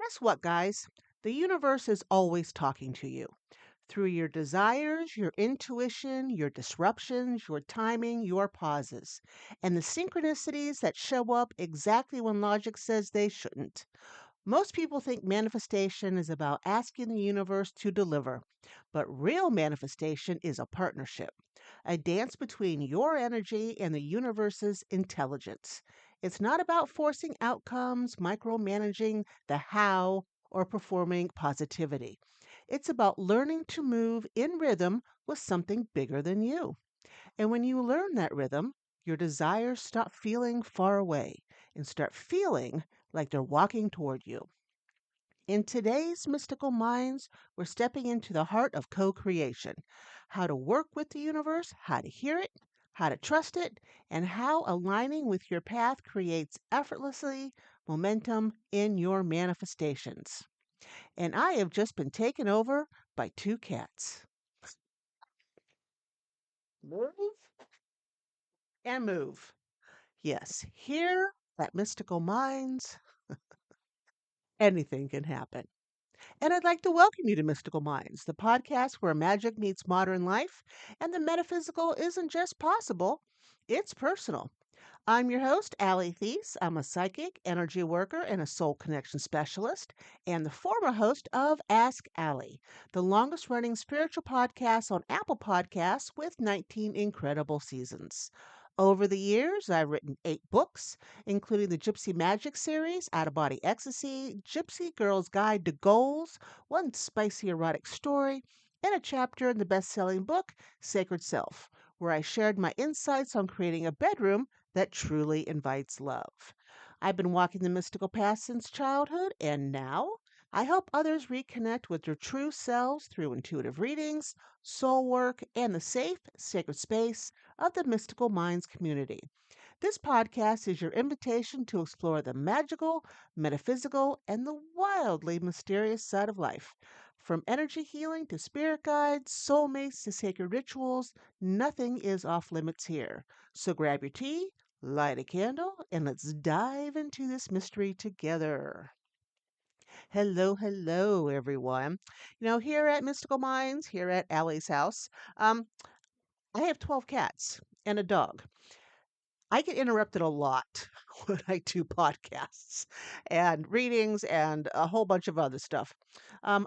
Guess what, guys? The universe is always talking to you through your desires, your intuition, your disruptions, your timing, your pauses, and the synchronicities that show up exactly when logic says they shouldn't. Most people think manifestation is about asking the universe to deliver, but real manifestation is a partnership, a dance between your energy and the universe's intelligence. It's not about forcing outcomes, micromanaging the how, or performing positivity. It's about learning to move in rhythm with something bigger than you. And when you learn that rhythm, your desires stop feeling far away and start feeling like they're walking toward you. In today's mystical minds, we're stepping into the heart of co creation, how to work with the universe, how to hear it, how to trust it, and how aligning with your path creates effortlessly momentum in your manifestations. And I have just been taken over by two cats. Move and move. Yes, here at Mystical Minds, anything can happen. And I'd like to welcome you to Mystical Minds, the podcast where magic meets modern life and the metaphysical isn't just possible, it's personal. I'm your host, Allie Thies. I'm a psychic, energy worker, and a soul connection specialist, and the former host of Ask Allie, the longest running spiritual podcast on Apple Podcasts with 19 incredible seasons. Over the years, I've written 8 books, including the Gypsy Magic series, Out of Body Ecstasy, Gypsy Girl's Guide to Goals, one spicy erotic story, and a chapter in the best selling book, Sacred Self, where I shared my insights on creating a bedroom that truly invites love. I've been walking the mystical path since childhood, and now I help others reconnect with their true selves through intuitive readings, soul work, and the safe, sacred space of the Mystical Minds community. This podcast is your invitation to explore the magical, metaphysical, and the wildly mysterious side of life. From energy healing to spirit guides, soulmates to sacred rituals, nothing is off limits here. So grab your tea, light a candle, and let's dive into this mystery together. Hello, hello, everyone. Here at Mystical Minds, here at Allie's house, I have 12 cats and a dog. I get interrupted a lot when I do podcasts and readings and a whole bunch of other stuff.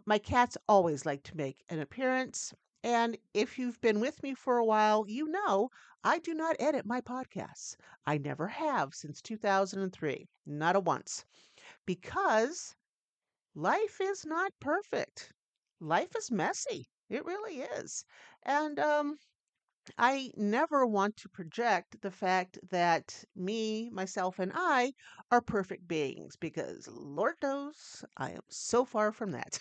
My cats always like to make an appearance. And if you've been with me for a while, you know I do not edit my podcasts. I never have since 2003, not a once, because life is not perfect. Life is messy. It really is. And I never want to project the fact that me, myself, and I are perfect beings because Lord knows I am so far from that.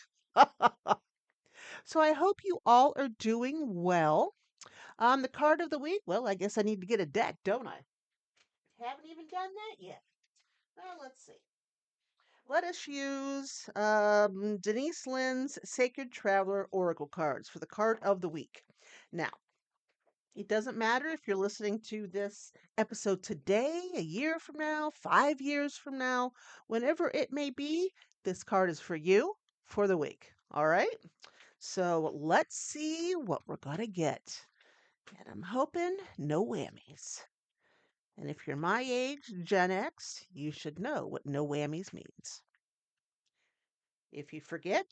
So I hope you all are doing well. The card of the week, well, I guess I need to get a deck, don't I? Haven't even done that yet. Well, let's see. Let us use Denise Lynn's Sacred Traveler Oracle cards for the card of the week. Now, it doesn't matter if you're listening to this episode today, a year from now, 5 years from now, whenever it may be, this card is for you for the week. All right? So let's see what we're going to get. And I'm hoping no whammies. And if you're my age, Gen X, you should know what no whammies means. If you forget,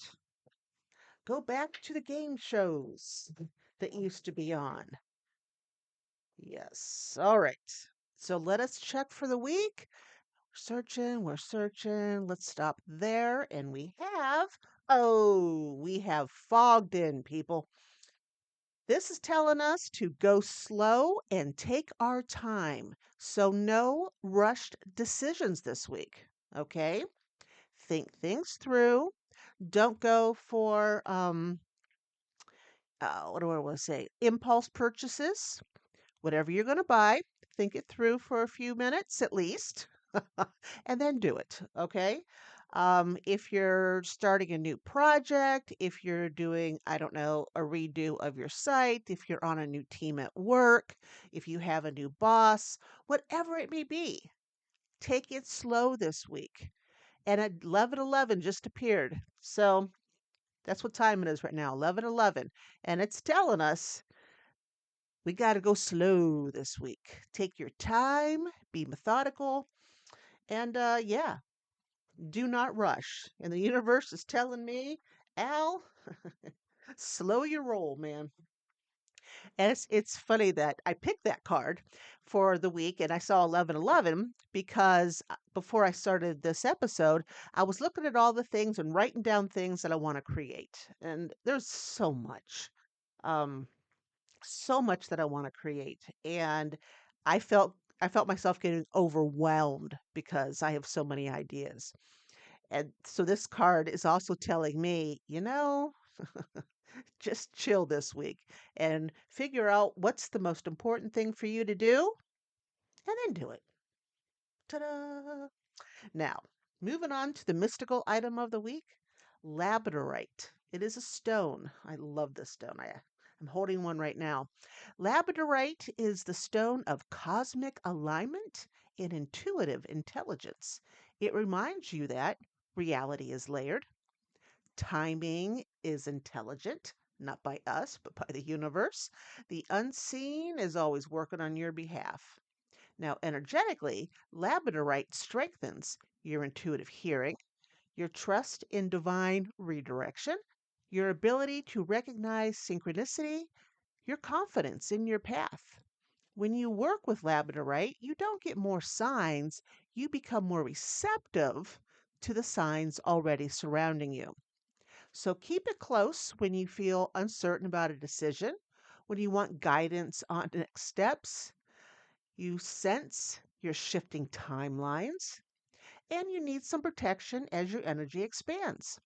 go back to the game shows that used to be on. Yes. All right. So let us check for the week. We're searching. Let's stop there. And we have fogged in, people. This is telling us to go slow and take our time. So no rushed decisions this week. Okay. Think things through. Don't go for, what do I want to say? Impulse purchases. Whatever you're going to buy, think it through for a few minutes at least, and then do it. Okay. If you're starting a new project, if you're doing, I don't know, a redo of your site, if you're on a new team at work, if you have a new boss, whatever it may be, take it slow this week. and at 11:11 just appeared. So that's what time it is right now, 11:11, and it's telling us we got to go slow this week. Take your time, be methodical, and yeah, do not rush. And the universe is telling me, Al, slow your roll, man. And it's funny that I picked that card for the week and I saw 11:11 because before I started this episode, I was looking at all the things and writing down things that I want to create. And there's um so much that I want to create. And I felt myself getting overwhelmed because I have so many ideas. And so this card is also telling me, just chill this week and figure out what's the most important thing for you to do and then do it. Ta-da! Now, moving on to the mystical item of the week, Labradorite. It is a stone. I love this stone. I'm holding one right now. Labradorite is the stone of cosmic alignment and intuitive intelligence. It reminds you that reality is layered, timing is intelligent, not by us, but by the universe. The unseen is always working on your behalf. Now, energetically, labradorite strengthens your intuitive hearing, your trust in divine redirection, your ability to recognize synchronicity, your confidence in your path. When you work with labradorite, you don't get more signs, you become more receptive to the signs already surrounding you. So keep it close when you feel uncertain about a decision, when you want guidance on next steps, you sense your shifting timelines, and you need some protection as your energy expands.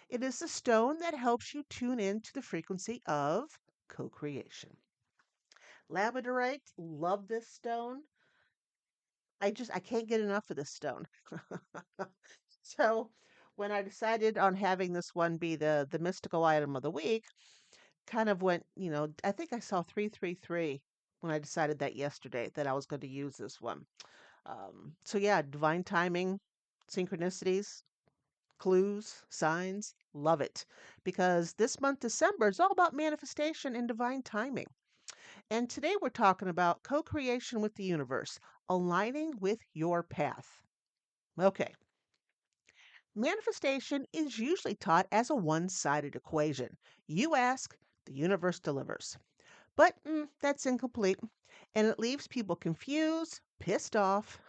It is the stone that helps you tune into the frequency of co creation. Labradorite, love this stone. I can't get enough of this stone. So when I decided on having this one be the mystical item of the week, kind of went, I think I saw 333 when I decided that yesterday that I was going to use this one. So yeah, divine timing, synchronicities, clues, signs, love it. Because this month, December, is all about manifestation and divine timing. And today we're talking about co creation with the universe, aligning with your path. Okay, manifestation is usually taught as a one sided equation. You ask, the universe delivers. But that's incomplete, and it leaves people confused, pissed off,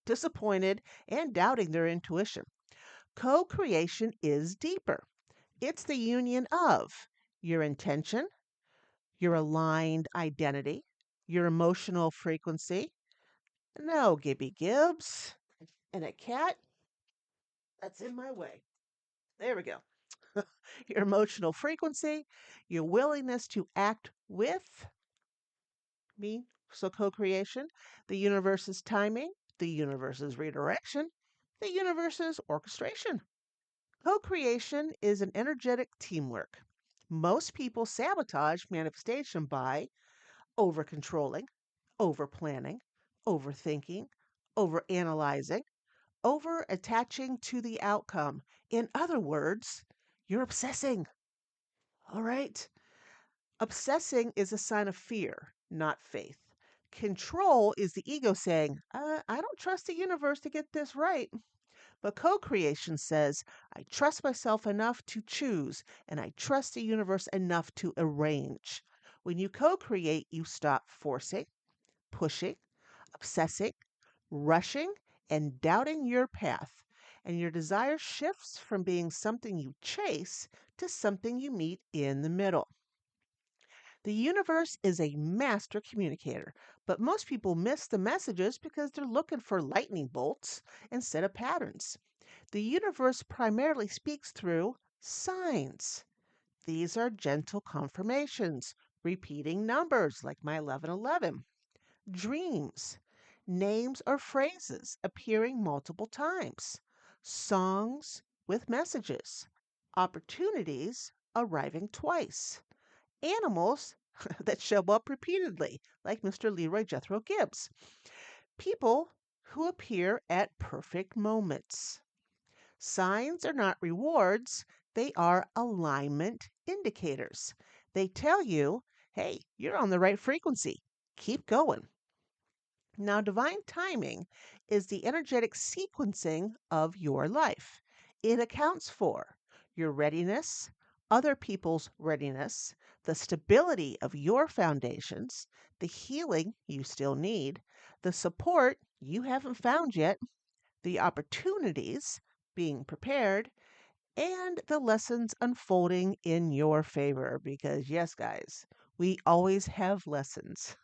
disappointed, and doubting their intuition. Co creation is deeper. It's the union of your intention, your aligned identity, your emotional frequency. No, Gibby Gibbs. And a cat that's in my way. There we go. Your emotional frequency, your willingness to act with me, so co creation, the universe's timing, the universe's redirection, the universe's orchestration. Co creation is an energetic teamwork. Most people sabotage manifestation by over controlling, over planning, overthinking, over analyzing, over attaching to the outcome. In other words, you're obsessing. All right? Obsessing is a sign of fear, not faith. Control is the ego saying, I don't trust the universe to get this right. But co creation says, I trust myself enough to choose, and I trust the universe enough to arrange. When you co create, you stop forcing, pushing, obsessing, rushing, and doubting your path. And your desire shifts from being something you chase to something you meet in the middle. The universe is a master communicator, but most people miss the messages because they're looking for lightning bolts instead of patterns. The universe primarily speaks through signs. These are gentle confirmations, repeating numbers like my 1111, dreams, names or phrases appearing multiple times, songs with messages, opportunities arriving twice, animals that show up repeatedly, like Mr. Leroy Jethro Gibbs, people who appear at perfect moments. Signs are not rewards, they are alignment indicators. They tell you, hey, you're on the right frequency. Keep going. Now, divine timing is the energetic sequencing of your life. It accounts for your readiness, other people's readiness, the stability of your foundations, the healing you still need, the support you haven't found yet, the opportunities being prepared, and the lessons unfolding in your favor. Because, yes, guys, we always have lessons.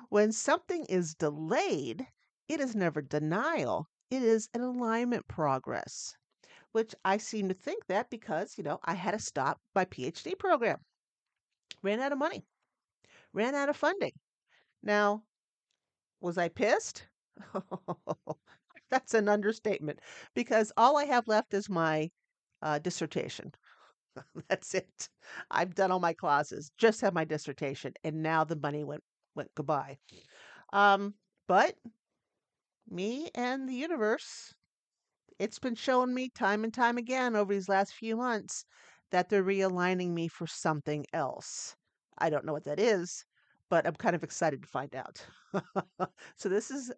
When something is delayed, it is never denial, it is an alignment progress, which I seem to think that because, I had to stop my PhD program, ran out of money, ran out of funding. Now, was I pissed? That's an understatement because all I have left is my dissertation. That's it. I've done all my classes, just have my dissertation, and now the money went goodbye. But me and the universe, it's been showing me time and time again over these last few months that they're realigning me for something else. I don't know what that is, but I'm kind of excited to find out. So this is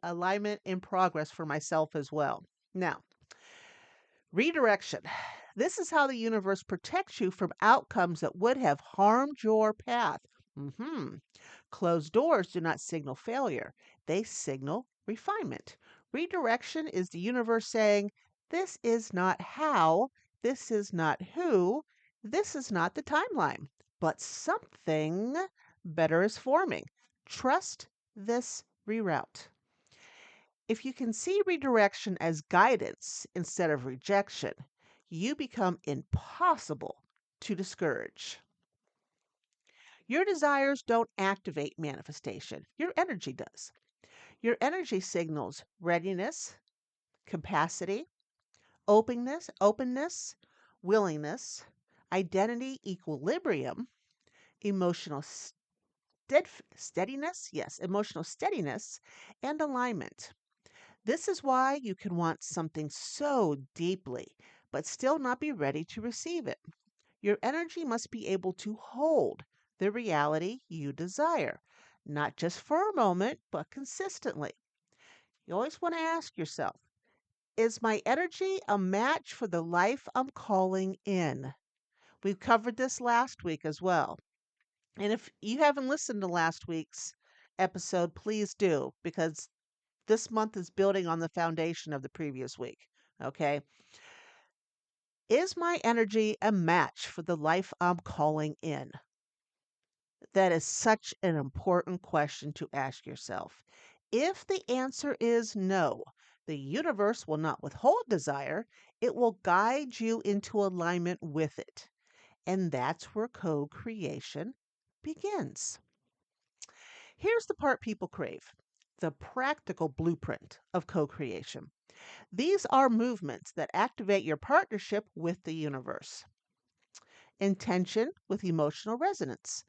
alignment in progress for myself as well. Now, redirection. This is how the universe protects you from outcomes that would have harmed your path. hmm Closed doors do not signal failure, they signal refinement. Redirection is the universe saying, this is not how, this is not who, this is not the timeline, but something better is forming. Trust this reroute. If you can see redirection as guidance instead of rejection, you become impossible to discourage. Your desires don't activate manifestation, your energy does. Your energy signals readiness, capacity, openness, willingness, identity, equilibrium, emotional steadiness, yes, emotional steadiness, and alignment. This is why you can want something so deeply, but still not be ready to receive it. Your energy must be able to hold the reality you desire, not just for a moment, but consistently. You always want to ask yourself, is my energy a match for the life I'm calling in? We covered this last week as well. And if you haven't listened to last week's episode, please do, because this month is building on the foundation of the previous week. Okay. Is my energy a match for the life I'm calling in? That is such an important question to ask yourself. If the answer is no, the universe will not withhold desire, it will guide you into alignment with it. And that's where co creation begins. Here's the part people crave, the practical blueprint of co creation. These are movements that activate your partnership with the universe. Intention with emotional resonance.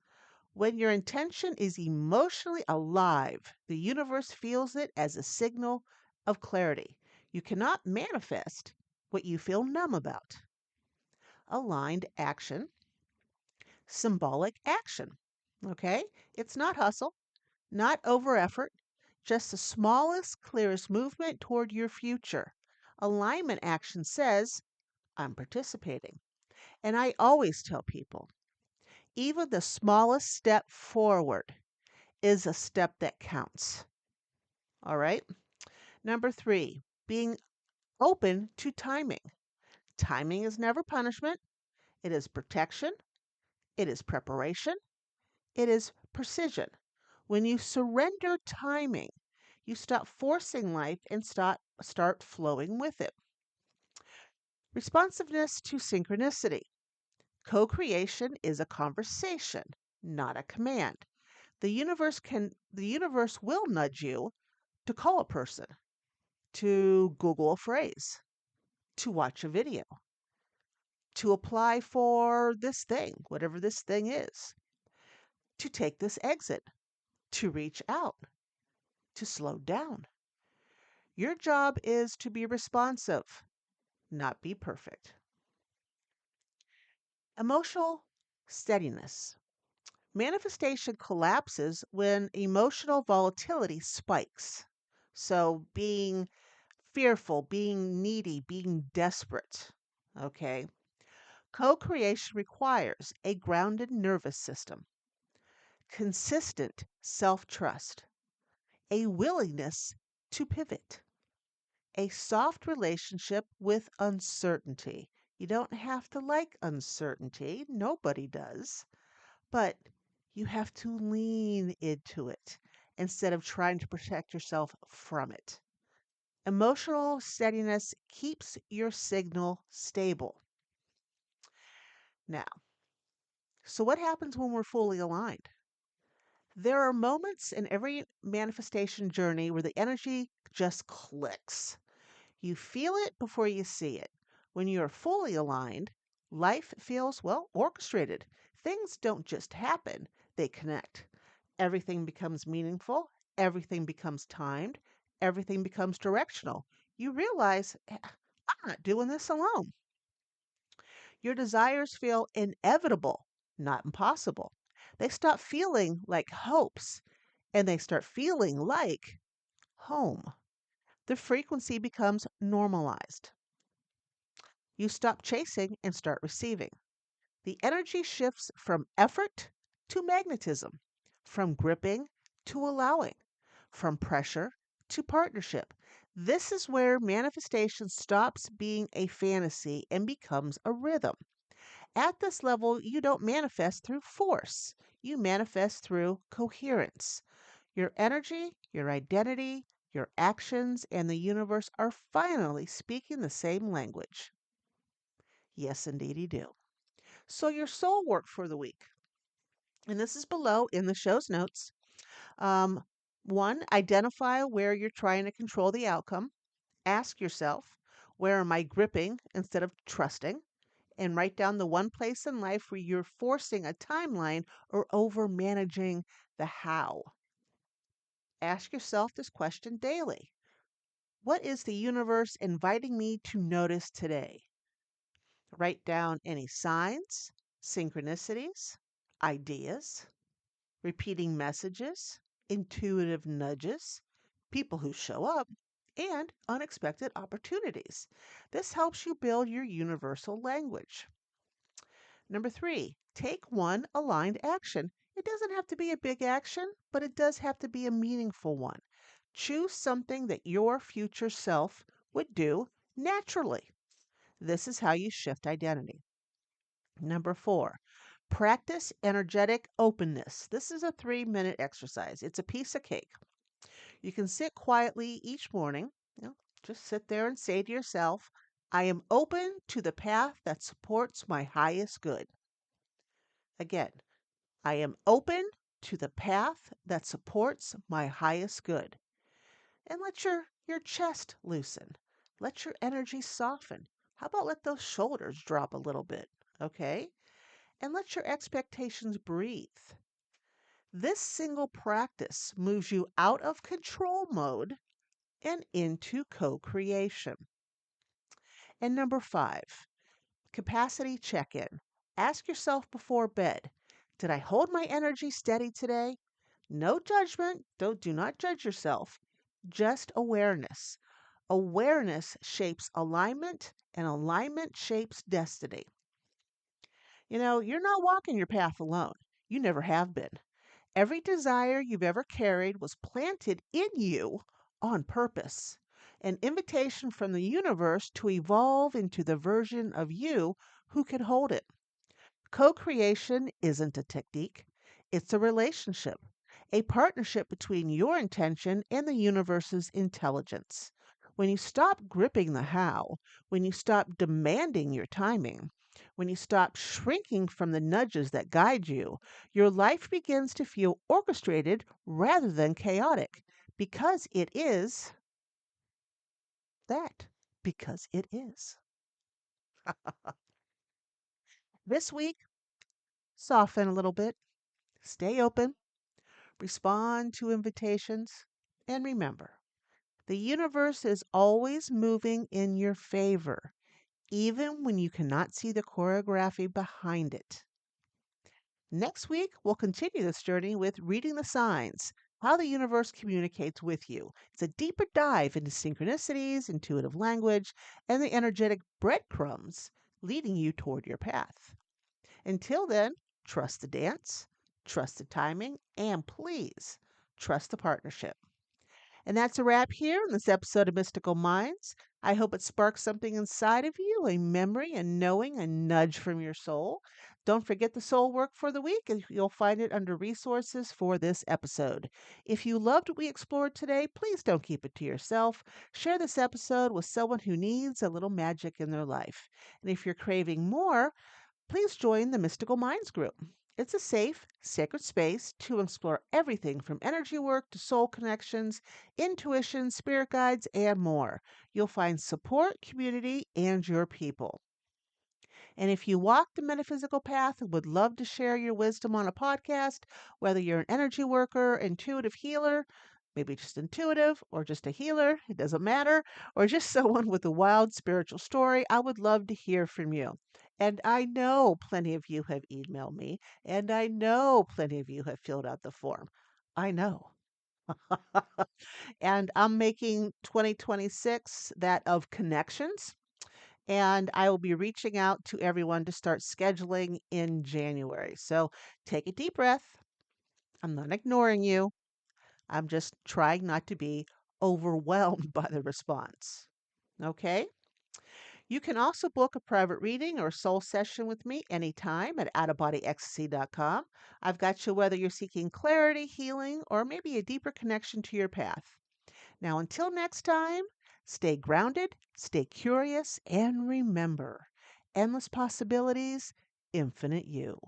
When your intention is emotionally alive, the universe feels it as a signal of clarity. You cannot manifest what you feel numb about. Aligned action, symbolic action. Okay? It's not hustle, not over effort, just the smallest, clearest movement toward your future. Alignment action says, I'm participating. And I always tell people, even the smallest step forward is a step that counts. All right. Number three, being open to timing. Timing is never punishment, it is protection, it is preparation, it is precision. When you surrender timing, you stop forcing life and start flowing with it. Responsiveness to synchronicity. Co creation is a conversation, not a command. The universe will nudge you to call a person, to Google a phrase, to watch a video, to apply for this thing, whatever this thing is, to take this exit, to reach out, to slow down. Your job is to be responsive. not be perfect. Emotional steadiness. Manifestation collapses when emotional volatility spikes. So, being fearful, being needy, being desperate. Okay. Co creation requires a grounded nervous system, consistent self trust, a willingness to pivot, a soft relationship with uncertainty. You don't have to like uncertainty, nobody does, but you have to lean into it instead of trying to protect yourself from it. Emotional steadiness keeps your signal stable. Now, so what happens when we're fully aligned? There are moments in every manifestation journey where the energy just clicks. You feel it before you see it. When you are fully aligned, life feels, well, orchestrated. Things don't just happen, they connect. Everything becomes meaningful, everything becomes timed, everything becomes directional. You realize, I'm not doing this alone." Your desires feel inevitable, not impossible. They stop feeling like hopes and they start feeling like home. The frequency becomes normalized. You stop chasing and start receiving. The energy shifts from effort to magnetism, from gripping to allowing, from pressure to partnership. This is where manifestation stops being a fantasy and becomes a rhythm. At this level, you don't manifest through force, you manifest through coherence. Your energy, your identity, your actions, and the universe are finally speaking the same language. Yes, indeed, you do. So, your soul work for the week, and this is below in the show's notes. Um, One, identify where you're trying to control the outcome. Ask yourself, where am I gripping instead of trusting? And write down the one place in life where you're forcing a timeline or over managing the how. Ask yourself this question daily. What is the universe inviting me to notice today? Write down any signs, synchronicities, ideas, repeating messages, intuitive nudges, people who show up, and unexpected opportunities. This helps you build your universal language. Number three, take one aligned action. It doesn't have to be a big action, but it does have to be a meaningful one. Choose something that your future self would do naturally. This is how you shift identity. Number four, practice energetic openness. This is a 3-minute exercise. It's a piece of cake. You can sit quietly each morning. Just sit there and say to yourself, I am open to the path that supports my highest good. Again, I am open to the path that supports my highest good. And let your chest loosen. Let your energy soften. How about let those shoulders drop a little bit? Okay? And let your expectations breathe. This single practice moves you out of control mode and into co creation. And number five, capacity check in. Ask yourself before bed, did I hold my energy steady today? No judgment. Do not judge yourself. Just awareness. Awareness shapes alignment, and alignment shapes destiny. You're not walking your path alone. You never have been. Every desire you've ever carried was planted in you on purpose. An invitation from the universe to evolve into the version of you who can hold it. Co creation isn't a technique, it's a relationship, a partnership between your intention and the universe's intelligence. When you stop gripping the how, when you stop demanding your timing, when you stop shrinking from the nudges that guide you, your life begins to feel orchestrated rather than chaotic because it is that. Because it is. This week, soften a little bit, stay open, respond to invitations, and remember the universe is always moving in your favor. even when you cannot see the choreography behind it. Next week, we'll continue this journey with reading the signs, how the universe communicates with you. It's a deeper dive into synchronicities, intuitive language, and the energetic breadcrumbs leading you toward your path. Until then, trust the dance, trust the timing, and please trust the partnership. And that's a wrap here in this episode of Mystical Minds. I hope it sparks something inside of you, a memory, a knowing, a nudge from your soul. Don't forget the soul work for the week, and you'll find it under resources for this episode. If you loved what we explored today, please don't keep it to yourself. Share this episode with someone who needs a little magic in their life. And if you're craving more, please join the Mystical Minds group. It's a safe, sacred space to explore everything from energy work to soul connections, intuition, spirit guides, and more. You'll find support, community, and your people. And if you walk the metaphysical path and would love to share your wisdom on a podcast, whether you're an energy worker, intuitive healer, maybe just intuitive or just a healer, it doesn't matter, or just someone with a wild spiritual story, I would love to hear from you. And I know plenty of you have emailed me, and I know plenty of you have filled out the form. I know. And I'm making 2026 that of connections. And I will be reaching out to everyone to start scheduling in January. So take a deep breath. I'm not ignoring you. I'm just trying not to be overwhelmed by the response. Okay? You can also book a private reading or soul session with me anytime at outofbodyecstasy.com. I've got you whether you're seeking clarity, healing, or maybe a deeper connection to your path. Now, until next time, stay grounded, stay curious, and remember endless possibilities, infinite you.